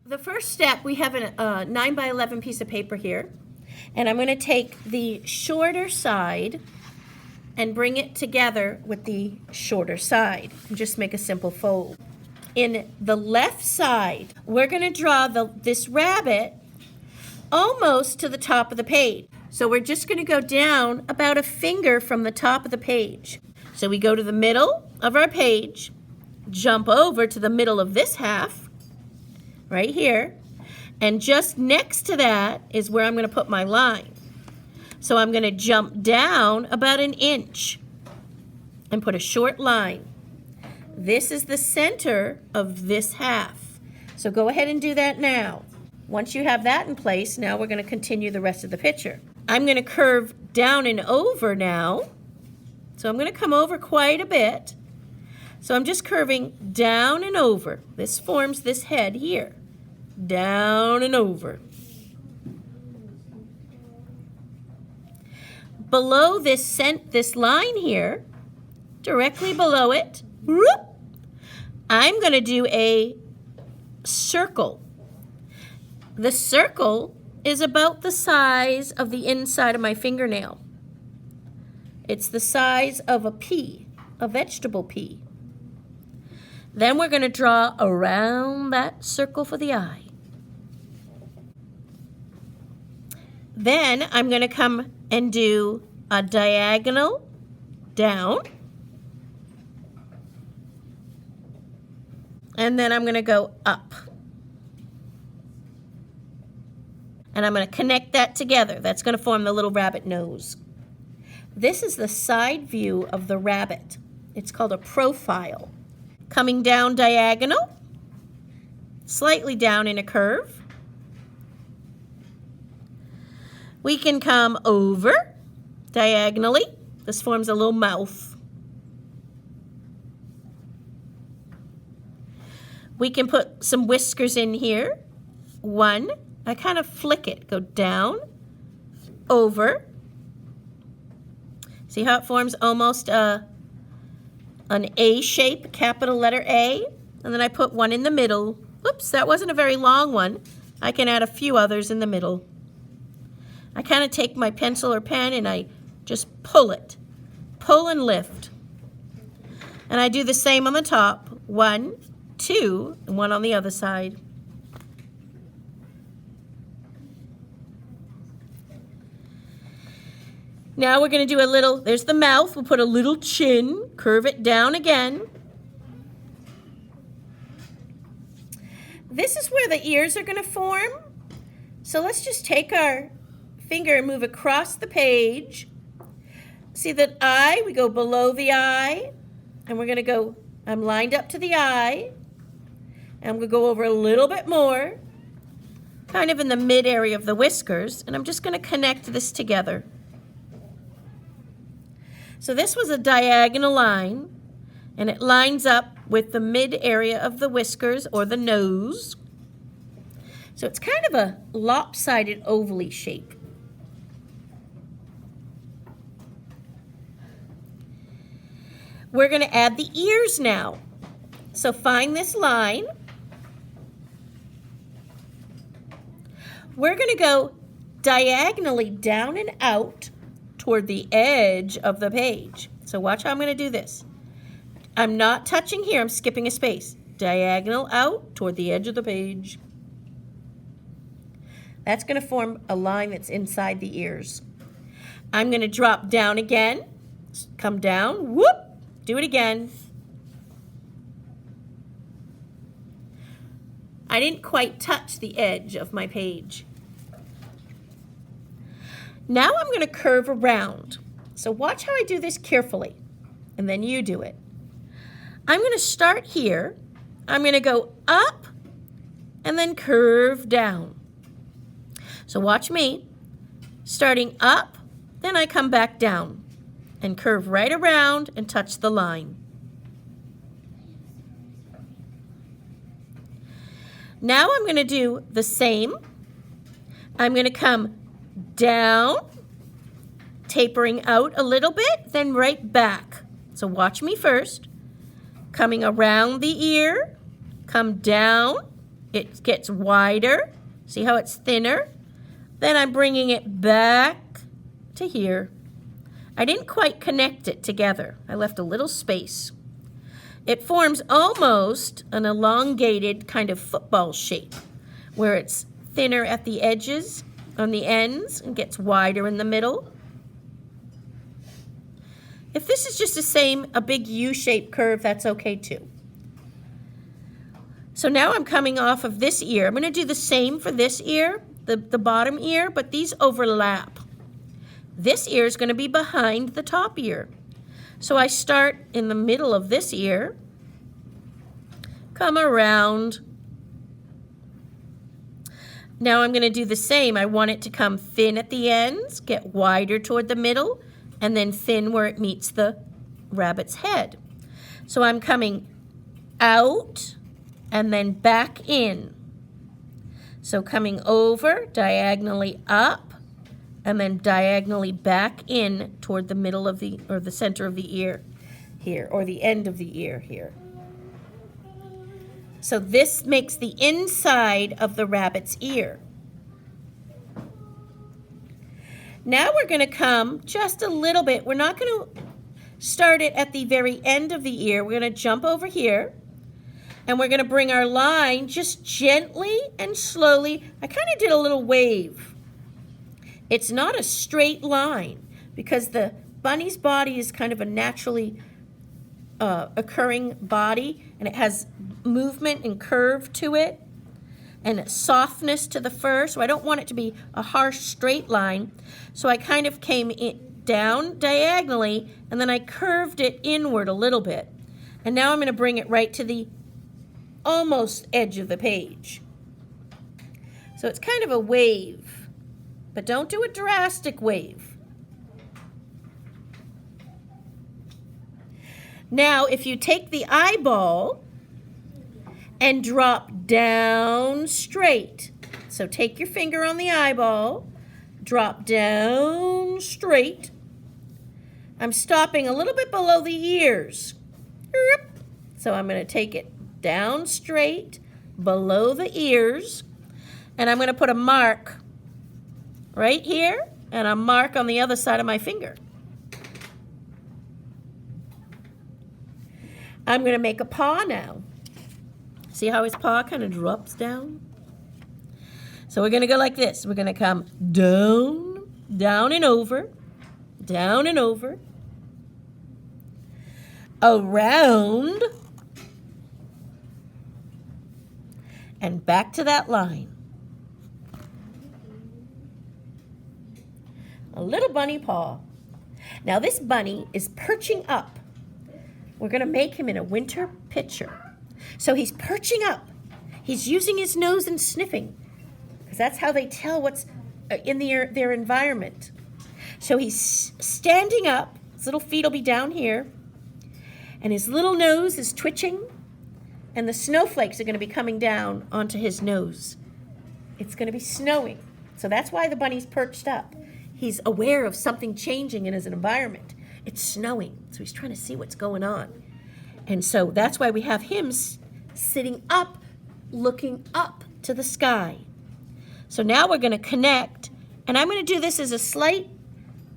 The first step, we have a 9 by 11 piece of paper here, and I'm going to take the shorter side and bring it together with the shorter side and just make a simple fold. In the left side, we're going to draw this rabbit almost to the top of the page. So we're just going to go down about a finger from the top of the page. So we go to the middle of our page, jump over to the middle of this half, right here, and just next to that is where I'm going to put my line. So I'm going to jump down about an inch and put a short line. This is the center of this half. So go ahead and do that now. Once you have that in place, now we're going to continue the rest of the picture. I'm going to curve down and over now. So I'm going to come over quite a bit. So I'm just curving down and over. This forms this head here. Down and over. Below this line here, directly below it, whoop, I'm going to do a circle. The circle is about the size of the inside of my fingernail. It's the size of a pea, a vegetable pea. Then we're going to draw around that circle for the eye. Then I'm going to come and do a diagonal down. And then I'm going to go up. And I'm going to connect that together. That's going to form the little rabbit nose. This is the side view of the rabbit. It's called a profile. Coming down diagonal, slightly down in a curve. We can come over diagonally. This forms a little mouth. We can put some whiskers in here. One, I kind of flick it, go down, over. See how it forms almost an A shape, capital letter A? And then I put one in the middle. Oops, that wasn't a very long one. I can add a few others in the middle. I kind of take my pencil or pen and I just pull it. Pull and lift. And I do the same on the top. 1, 2, and one on the other side. Now we're going to do a little, there's the mouth, we'll put a little chin, curve it down again. This is where the ears are going to form. So let's just take our finger and move across the page. See that eye, we go below the eye, and we're going to go, I'm lined up to the eye, and I'm going to go over a little bit more, kind of in the mid area of the whiskers, and I'm just going to connect this together. So this was a diagonal line, and it lines up with the mid area of the whiskers or the nose. So it's kind of a lopsided ovally shape. We're going to add the ears now. So find this line. We're going to go diagonally down and out toward the edge of the page. So watch how I'm going to do this. I'm not touching here, I'm skipping a space. Diagonal out toward the edge of the page. That's going to form a line that's inside the ears. I'm going to drop down again, come down, whoop, do it again. I didn't quite touch the edge of my page. Now I'm going to curve around. So watch how I do this carefully, and then you do it. I'm going to start here. I'm going to go up and then curve down. So watch me. Starting up, then I come back down and curve right around and touch the line. Now I'm going to do the same. I'm going to come down, tapering out a little bit, then right back. So watch me first. Coming around the ear, come down, it gets wider. See how it's thinner? Then I'm bringing it back to here. I didn't quite connect it together. I left a little space. It forms almost an elongated kind of football shape where it's thinner at the edges, on the ends, and gets wider in the middle. If this is just a big U-shaped curve, that's okay too. So now I'm coming off of this ear. I'm going to do the same for this ear, the bottom ear, but these overlap. This ear is going to be behind the top ear. So I start in the middle of this ear, come around. Now I'm going to do the same. I want it to come thin at the ends, get wider toward the middle, and then thin where it meets the rabbit's head. So I'm coming out and then back in. So coming over, diagonally up, and then diagonally back in toward the middle of or the center of the ear here, or the end of the ear here. So this makes the inside of the rabbit's ear. Now we're going to come just a little bit. We're not going to start it at the very end of the ear. We're going to jump over here, and we're going to bring our line just gently and slowly. I kind of did a little wave. It's not a straight line because the bunny's body is kind of a naturally occurring body, and it has movement and curve to it and softness to the fur, so I don't want it to be a harsh straight line. So I kind of came down diagonally, and then I curved it inward a little bit. And now I'm going to bring it right to the almost edge of the page. So it's kind of a wave, but don't do a drastic wave. Now, if you take the eyeball and drop down straight, so take your finger on the eyeball, drop down straight. I'm stopping a little bit below the ears. So I'm going to take it down straight below the ears, and I'm going to put a mark right here and a mark on the other side of my finger. I'm going to make a paw now. See how his paw kind of drops down? So we're going to go like this. We're going to come down, down and over, around, and back to that line. A little bunny paw. Now this bunny is perching up. We're going to make him in a winter picture. So he's perching up. He's using his nose and sniffing, because that's how they tell what's in their environment. So he's standing up. His little feet will be down here, and his little nose is twitching, and the snowflakes are going to be coming down onto his nose. It's going to be snowing. So that's why the bunny's perched up. He's aware of something changing in his environment. It's snowing, so he's trying to see what's going on. And so that's why we have him sitting up, looking up to the sky. So now we're going to connect, and I'm going to do this as a slight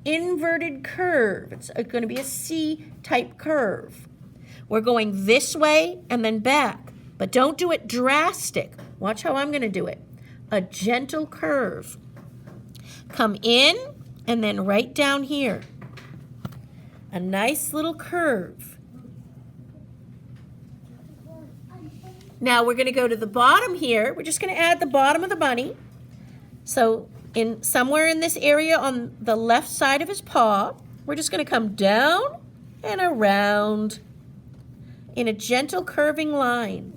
inverted curve. It's going to be a C-type curve. We're going this way and then back, but don't do it drastic. Watch how I'm going to do it. A gentle curve. Come in and then right down here. A nice little curve. Now we're going to go to the bottom here. We're just going to add the bottom of the bunny. So somewhere in this area on the left side of his paw, we're just going to come down and around in a gentle curving line.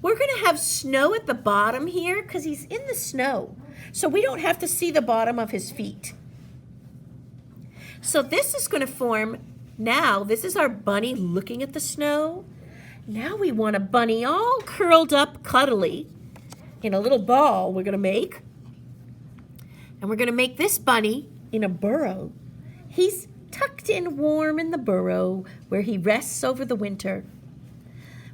We're going to have snow at the bottom here because he's in the snow. So we don't have to see the bottom of his feet. So this is going to form, now this is our bunny looking at the snow. Now we want a bunny all curled up, cuddly, in a little ball we're going to make. And we're going to make this bunny in a burrow. He's tucked in warm in the burrow where he rests over the winter.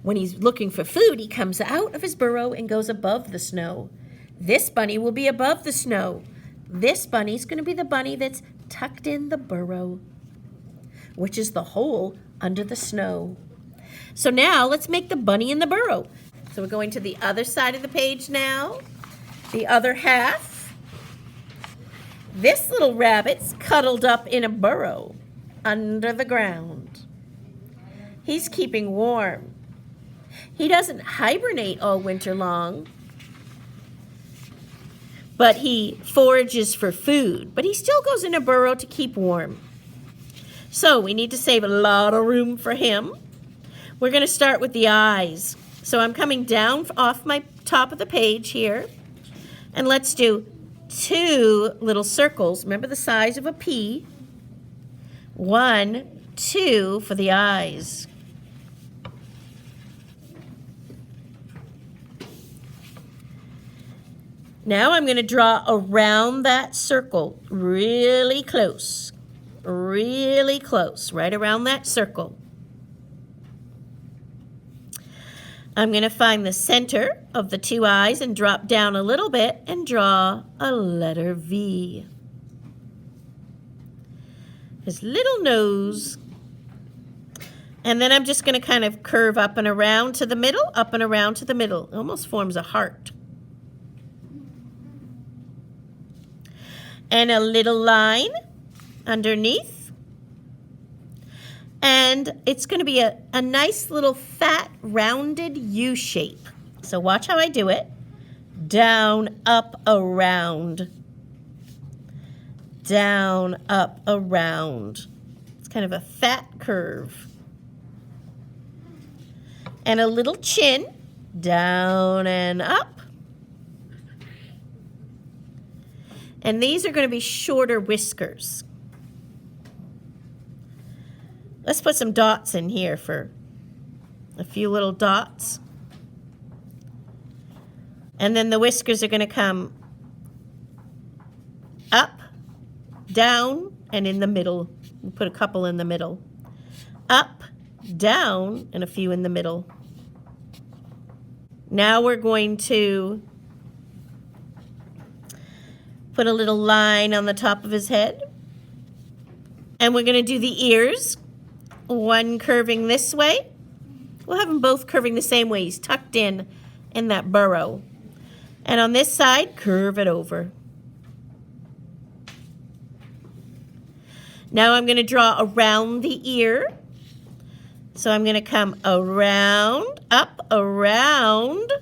When he's looking for food, he comes out of his burrow and goes above the snow. This bunny will be above the snow. This bunny's going to be the bunny that's tucked in the burrow, which is the hole under the snow. So now let's make the bunny in the burrow. So we're going to the other side of the page now, the other half. This little rabbit's cuddled up in a burrow under the ground. He's keeping warm. He doesn't hibernate all winter long, but he forages for food. But he still goes in a burrow to keep warm. So we need to save a lot of room for him. We're going to start with the eyes. So I'm coming down off my top of the page here. And let's do 2 little circles. Remember the size of a pea. 1, 2 for the eyes. Now I'm going to draw around that circle really close, right around that circle. I'm going to find the center of the 2 eyes and drop down a little bit and draw a letter V. His little nose. And then I'm just going to kind of curve up and around to the middle, up and around to the middle. It almost forms a heart. And a little line underneath. And it's going to be a nice little fat rounded U shape. So watch how I do it. Down, up, around. Down, up, around. It's kind of a fat curve. And a little chin. Down and up. And these are going to be shorter whiskers. Let's put some dots in here for a few little dots. And then the whiskers are going to come up, down, and in the middle. We'll put a couple in the middle. Up, down, and a few in the middle. Now we're going to put a little line on the top of his head. And we're going to do the ears. One curving this way. We'll have them both curving the same way. He's tucked in that burrow. And on this side, curve it over. Now I'm going to draw around the ear. So I'm going to come around, up, around,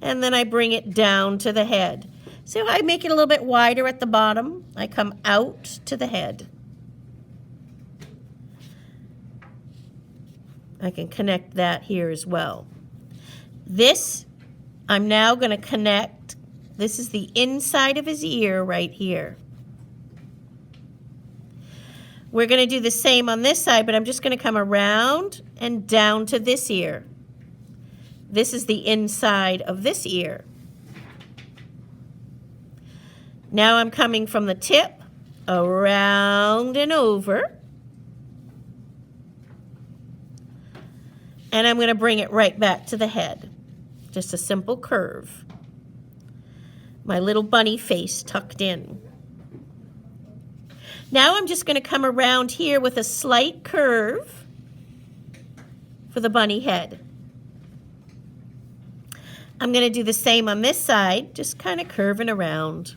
and then I bring it down to the head. See how I make it a little bit wider at the bottom? I come out to the head. I can connect that here as well. This, I'm now going to connect. This is the inside of his ear right here. We're going to do the same on this side, but I'm just going to come around and down to this ear. This is the inside of this ear. Now I'm coming from the tip, around and over. And I'm going to bring it right back to the head. Just a simple curve. My little bunny face tucked in. Now I'm just going to come around here with a slight curve for the bunny head. I'm going to do the same on this side, just kind of curving around.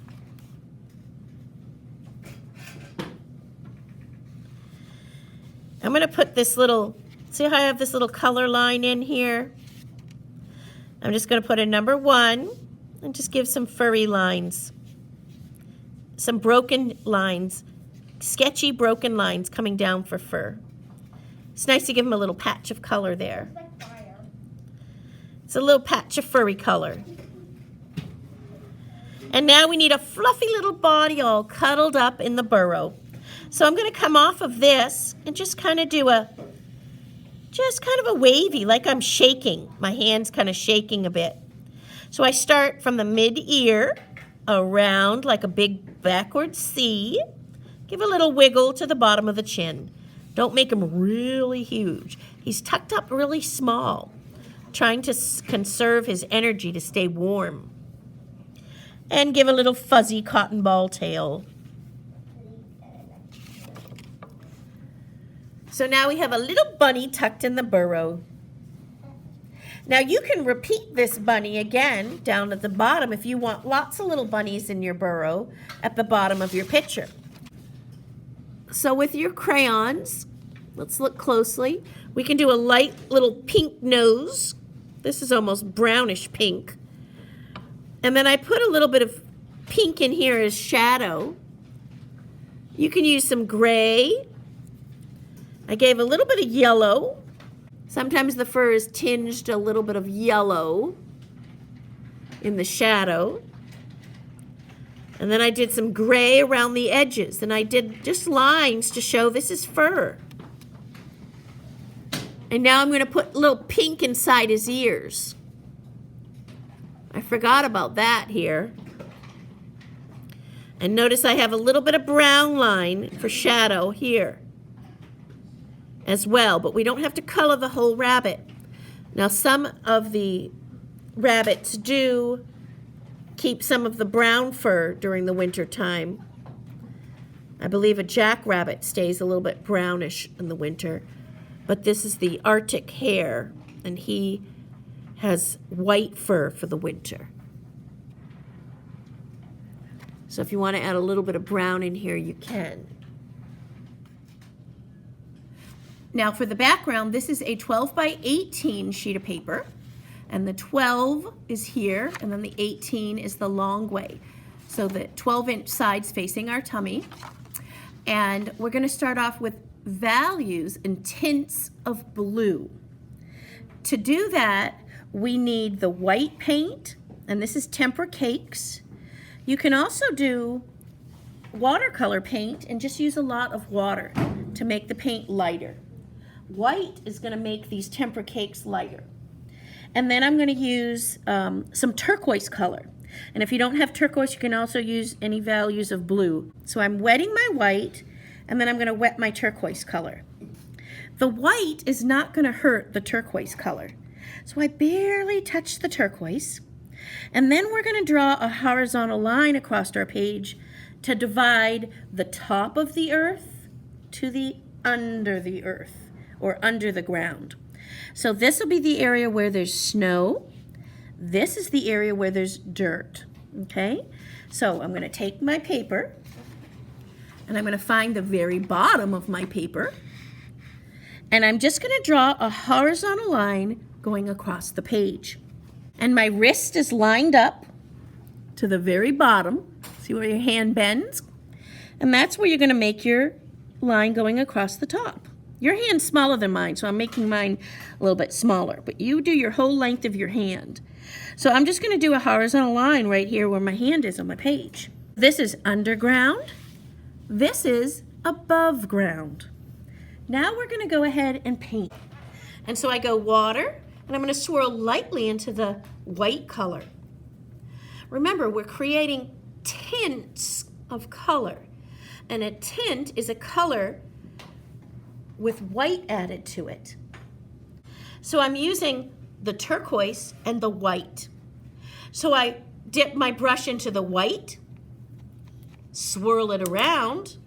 I'm going to put this little, see how I have this little color line in here? I'm just going to put a number 1 and just give some furry lines. Some broken lines, sketchy broken lines coming down for fur. It's nice to give him a little patch of color there. It's a little patch of furry color. And now we need a fluffy little body all cuddled up in the burrow. So I'm going to come off of this and just kind of do a wavy, like I'm shaking. My hand's kind of shaking a bit. So I start from the mid-ear around like a big backward C. Give a little wiggle to the bottom of the chin. Don't make him really huge. He's tucked up really small. trying to conserve his energy to stay warm. And give a little fuzzy cotton ball tail. So now we have a little bunny tucked in the burrow. Now you can repeat this bunny again down at the bottom if you want lots of little bunnies in your burrow at the bottom of your picture. So with your crayons, let's look closely. We can do a light little pink nose. This is almost brownish pink. And then I put a little bit of pink in here as shadow. You can use some gray. I gave a little bit of yellow. Sometimes the fur is tinged a little bit of yellow in the shadow. And then I did some gray around the edges. And I did just lines to show this is fur. And now I'm going to put a little pink inside his ears. I forgot about that here. And notice I have a little bit of brown line for shadow here as well, but we don't have to color the whole rabbit. Now some of the rabbits do keep some of the brown fur during the winter time. I believe a jackrabbit stays a little bit brownish in the winter, but this is the Arctic hare, and he has white fur for the winter. So if you want to add a little bit of brown in here, you can. Now for the background, this is a 12 by 18 sheet of paper, and the 12 is here, and then the 18 is the long way. So the 12-inch sides facing our tummy. And we're going to start off with values and tints of blue. To do that, we need the white paint, and this is Tempera Cakes. You can also do watercolor paint and just use a lot of water to make the paint lighter. White is going to make these Tempera Cakes lighter. And then I'm going to use some turquoise color. And if you don't have turquoise, you can also use any values of blue. So I'm wetting my white, and then I'm going to wet my turquoise color. The white is not going to hurt the turquoise color. So I barely touch the turquoise. And then we're going to draw a horizontal line across our page to divide the top of the earth to the under the earth, or under the ground. So this will be the area where there's snow. This is the area where there's dirt, okay? So I'm going to take my paper, and I'm going to find the very bottom of my paper, and I'm just going to draw a horizontal line going across the page. And my wrist is lined up to the very bottom. See where your hand bends? And that's where you're going to make your line going across the top. Your hand's smaller than mine, so I'm making mine a little bit smaller, but you do your whole length of your hand. So I'm just going to do a horizontal line right here where my hand is on my page. This is underground. This is above ground. Now we're going to go ahead and paint. And so I go water, and I'm going to swirl lightly into the white color. Remember, we're creating tints of color, and a tint is a color with white added to it. So I'm using the turquoise and the white. So I dip my brush into the white, swirl it around.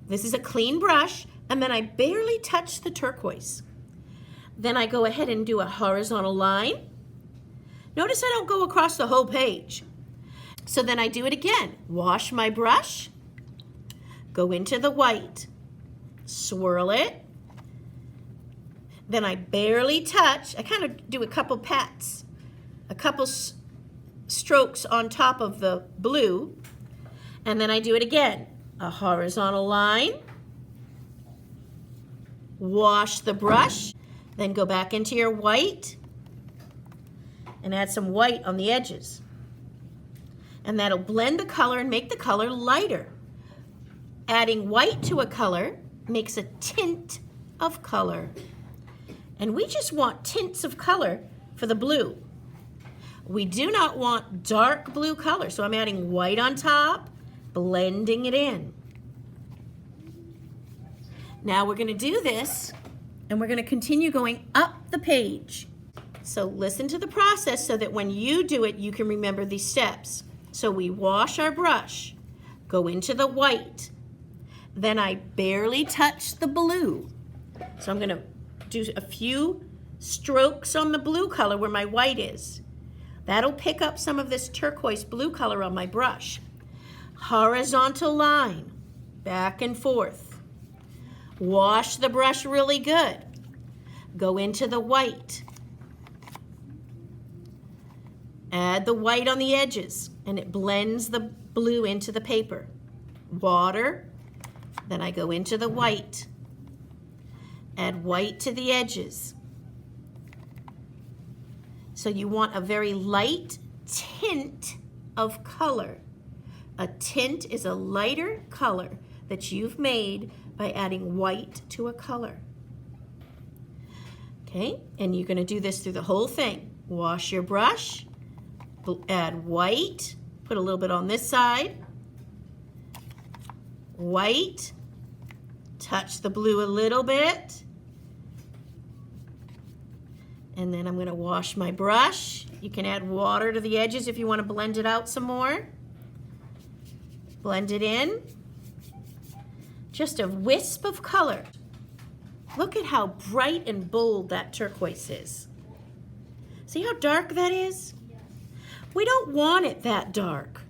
This is a clean brush, and then I barely touch the turquoise. Then I go ahead and do a horizontal line. Notice I don't go across the whole page. So then I do it again. Wash my brush, go into the white, swirl it. Then I barely touch. I kind of do a couple pats, a couple strokes on top of the blue. And then I do it again. A horizontal line. Wash the brush. Then go back into your white and add some white on the edges. And that'll blend the color and make the color lighter. Adding white to a color makes a tint of color. And we just want tints of color for the blue. We do not want dark blue color, so I'm adding white on top, blending it in. Now we're going to do this And we're going to continue going up the page. So listen to the process so that when you do it, you can remember these steps. So we wash our brush, go into the white, then I barely touch the blue. So I'm going to do a few strokes on the blue color where my white is. That'll pick up some of this turquoise blue color on my brush. Horizontal line, back and forth. Wash the brush really good. Go into the white. Add the white on the edges, and it blends the blue into the paper. Water, then I go into the white. Add white to the edges. So you want a very light tint of color. A tint is a lighter color that you've made by adding white to a color. Okay, and you're going to do this through the whole thing. Wash your brush, add white, put a little bit on this side, white, touch the blue a little bit, and then I'm going to wash my brush. You can add water to the edges if you want to blend it out some more. Blend it in. Just a wisp of color. Look at how bright and bold that turquoise is. See how dark that is? We don't want it that dark.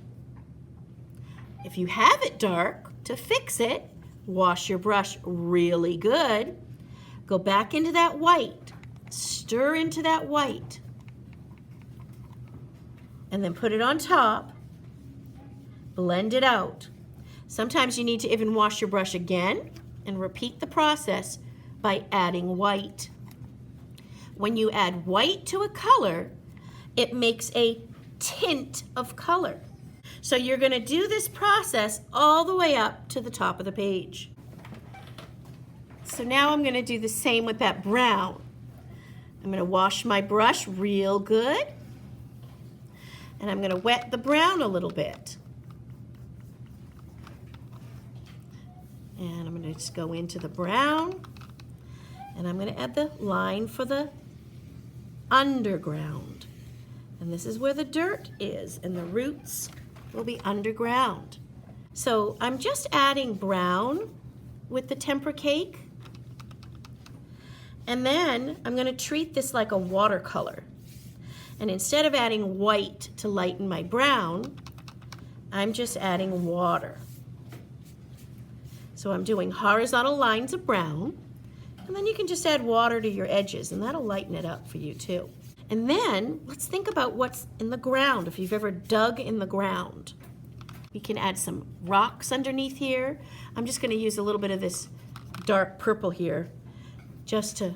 If you have it dark, to fix it, wash your brush really good. Go back into that white. Stir into that white. And then put it on top. Blend it out. Sometimes you need to even wash your brush again and repeat the process by adding white. When you add white to a color, it makes a tint of color. So you're going to do this process all the way up to the top of the page. So now I'm going to do the same with that brown. I'm going to wash my brush real good, and I'm going to wet the brown a little bit. And I'm going to just go into the brown, and I'm going to add the line for the underground. And this is where the dirt is, and the roots will be underground. So I'm just adding brown with the tempera cake. And then I'm going to treat this like a watercolor. And instead of adding white to lighten my brown, I'm just adding water. So I'm doing horizontal lines of brown, and then you can just add water to your edges, and that'll lighten it up for you too. And then let's think about what's in the ground, if you've ever dug in the ground. You can add some rocks underneath here. I'm just going to use a little bit of this dark purple here just to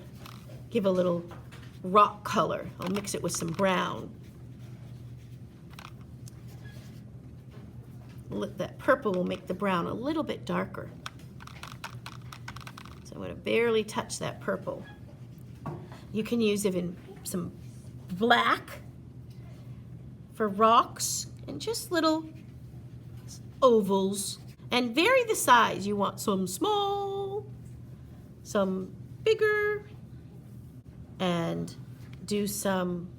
give a little rock color. I'll mix it with some brown. That purple will make the brown a little bit darker. So I'm going to barely touch that purple. You can use even some black for rocks and just little ovals. And vary the size. You want some small, some bigger, and do some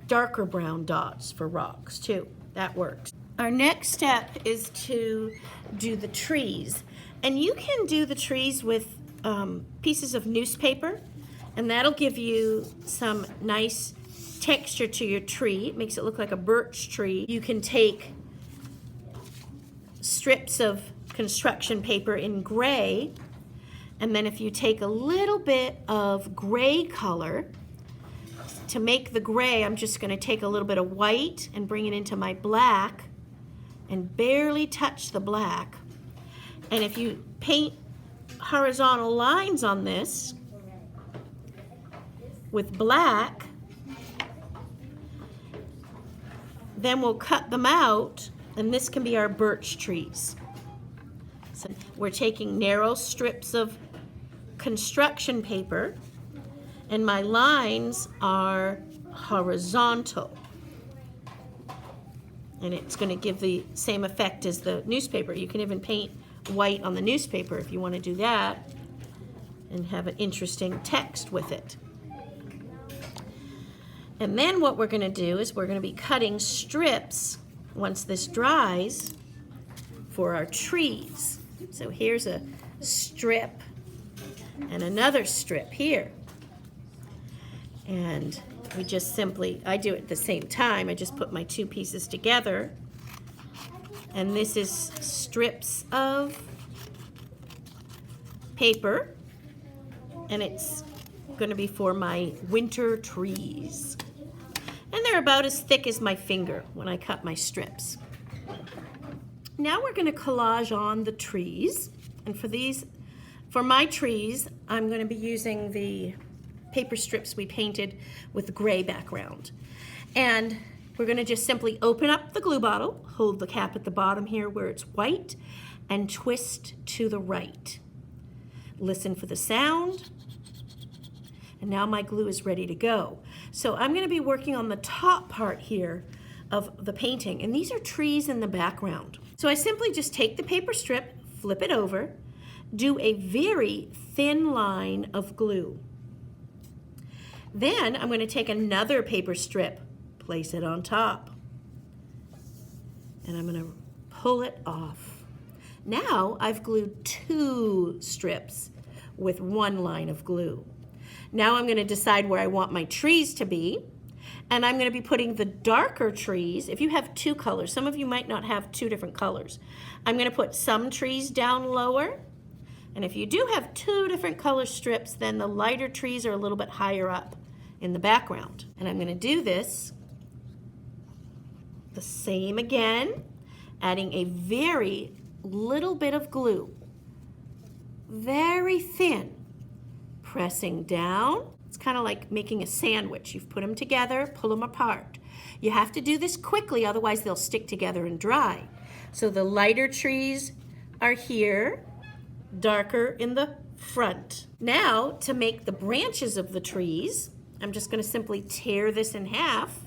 darker brown dots for rocks too. That works. Our next step is to do the trees. And you can do the trees with pieces of newspaper, and that'll give you some nice texture to your tree. It makes it look like a birch tree. You can take strips of construction paper in gray, and then if you take a little bit of gray color, to make the gray, I'm just going to take a little bit of white and bring it into my black and barely touch the black. And if you paint horizontal lines on this with black, then we'll cut them out, and this can be our birch trees. So we're taking narrow strips of construction paper, and my lines are horizontal. And it's going to give the same effect as the newspaper. You can even paint white on the newspaper if you want to do that. and have an interesting text with it. And then what we're going to do is we're going to be cutting strips once this dries for our trees. So here's a strip and another strip here. And we just simply, I do it at the same time. I just put my two pieces together. And this is strips of paper. And it's going to be for my winter trees. And they're about as thick as my finger when I cut my strips. Now we're going to collage on the trees. And for my trees, I'm going to be using the paper strips we painted with gray background. And we're going to just simply open up the glue bottle, hold the cap at the bottom here where it's white, and twist to the right. Listen for the sound. And now my glue is ready to go. So I'm going to be working on the top part here of the painting. And these are trees in the background. So I simply just take the paper strip, flip it over, do a very thin line of glue. Then I'm going to take another paper strip, place it on top, and I'm going to pull it off. Now I've glued two strips with one line of glue. Now I'm going to decide where I want my trees to be, and I'm going to be putting the darker trees. If you have two colors, some of you might not have two different colors. I'm going to put some trees down lower, and if you do have two different color strips, then the lighter trees are a little bit higher up in the background. And I'm going to do this the same again, adding a very little bit of glue, very thin, pressing down. It's kind of like making a sandwich. You've put them together, pull them apart. You have to do this quickly, otherwise they'll stick together and dry. So the lighter trees are here, darker in the front. Now, to make the branches of the trees, I'm just going to simply tear this in half,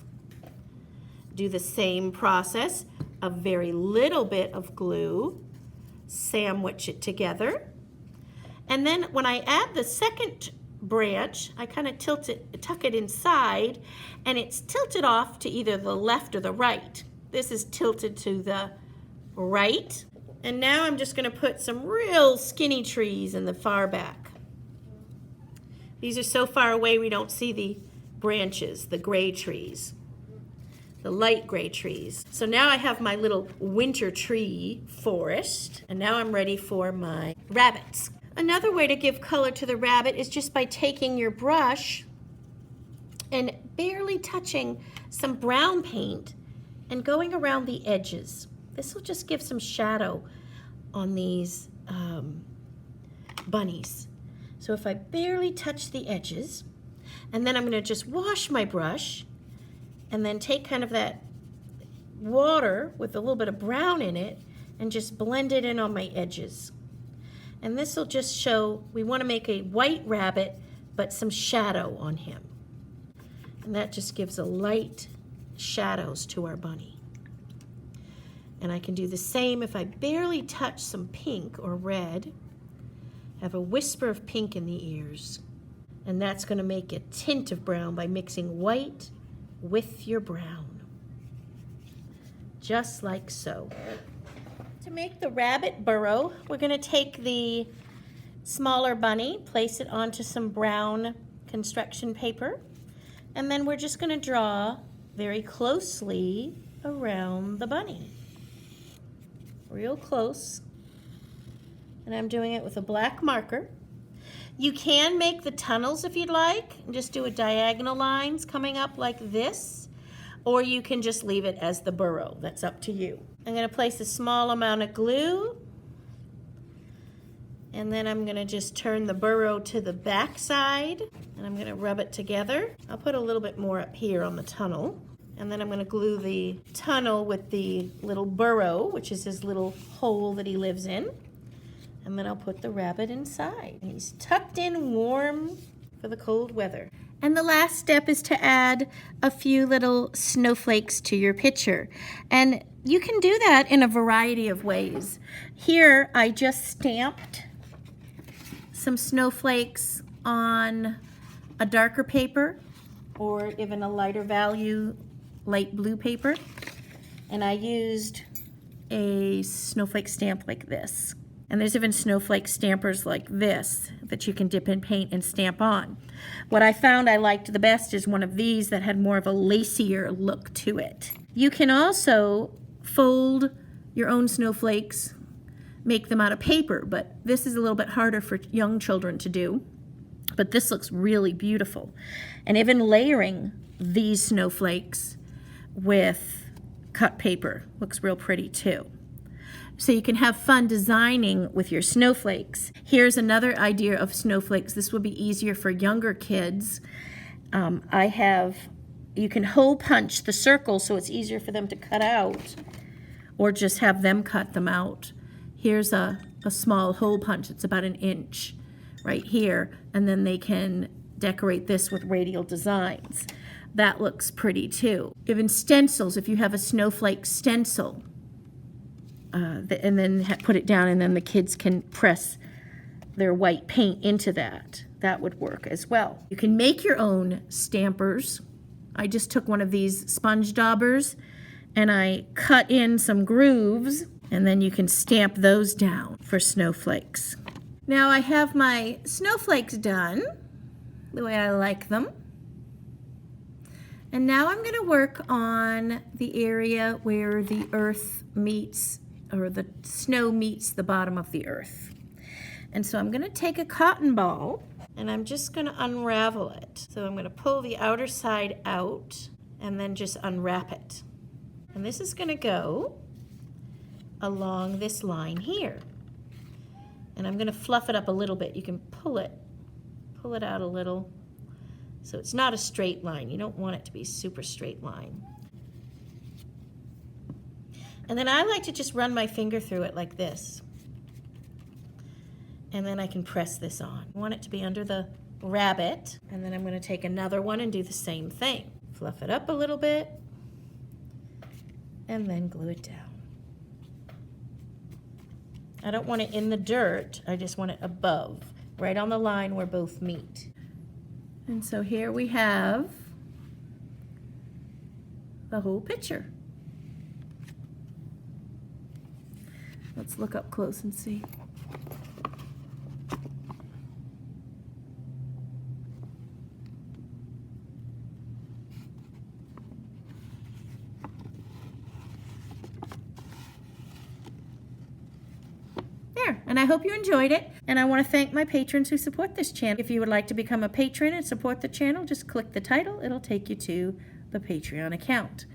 do the same process, a very little bit of glue, sandwich it together, and then when I add the second branch, I kind of tuck it inside, and it's tilted off to either the left or the right. This is tilted to the right, and now I'm just going to put some real skinny trees in the far back. These are so far away we don't see the branches, the gray trees, the light gray trees. So now I have my little winter tree forest, and now I'm ready for my rabbits. Another way to give color to the rabbit is just by taking your brush and barely touching some brown paint and going around the edges. This will just give some shadow on these bunnies. So if I barely touch the edges, and then I'm going to just wash my brush and then take kind of that water with a little bit of brown in it and just blend it in on my edges. And this will just show, we want to make a white rabbit, but some shadow on him. And that just gives a light shadows to our bunny. And I can do the same if I barely touch some pink or red. Have a whisper of pink in the ears. And that's going to make a tint of brown by mixing white with your brown. Just like so. To make the rabbit burrow, we're going to take the smaller bunny, place it onto some brown construction paper, and then we're just going to draw very closely around the bunny. Real close. And I'm doing it with a black marker. You can make the tunnels if you'd like, and just do a diagonal lines coming up like this, or you can just leave it as the burrow. That's up to you. I'm going to place a small amount of glue, and then I'm going to just turn the burrow to the back side, and I'm going to rub it together. I'll put a little bit more up here on the tunnel, and then I'm going to glue the tunnel with the little burrow, which is his little hole that he lives in. And then I'll put the rabbit inside. And he's tucked in warm for the cold weather. And the last step is to add a few little snowflakes to your picture. And you can do that in a variety of ways. Here I just stamped some snowflakes on a darker paper or even a lighter value light blue paper, and I used a snowflake stamp like this. And there's even snowflake stampers like this that you can dip in paint and stamp on. What I found I liked the best is one of these that had more of a lacier look to it. You can also fold your own snowflakes, make them out of paper, but this is a little bit harder for young children to do. But this looks really beautiful. And even layering these snowflakes with cut paper looks real pretty too. So you can have fun designing with your snowflakes. Here's another idea of snowflakes. This will be easier for younger kids. You can hole punch the circles so it's easier for them to cut out, or just have them cut them out. Here's a small hole punch. It's about 1 inch right here, and then they can decorate this with radial designs. That looks pretty too. Even stencils, if you have a snowflake stencil, and then put it down, and then the kids can press their white paint into that. That would work as well. You can make your own stampers. I just took one of these sponge daubers and I cut in some grooves, and then you can stamp those down for snowflakes. Now I have my snowflakes done the way I like them. And now I'm going to work on the area where the earth meets, or the snow meets the bottom of the earth. And so I'm going to take a cotton ball and I'm just going to unravel it. So I'm going to pull the outer side out and then just unwrap it. And this is going to go along this line here. And I'm going to fluff it up a little bit. You can pull it out a little. So it's not a straight line. You don't want it to be a super straight line. And then I like to just run my finger through it like this. And then I can press this on. I want it to be under the rabbit. And then I'm going to take another one and do the same thing. Fluff it up a little bit. And then glue it down. I don't want it in the dirt. I just want it above, right on the line where both meet. And so here we have the whole picture. Let's look up close and see. There, and I hope you enjoyed it. And I want to thank my patrons who support this channel. If you would like to become a patron and support the channel, just click the title. It'll take you to the Patreon account.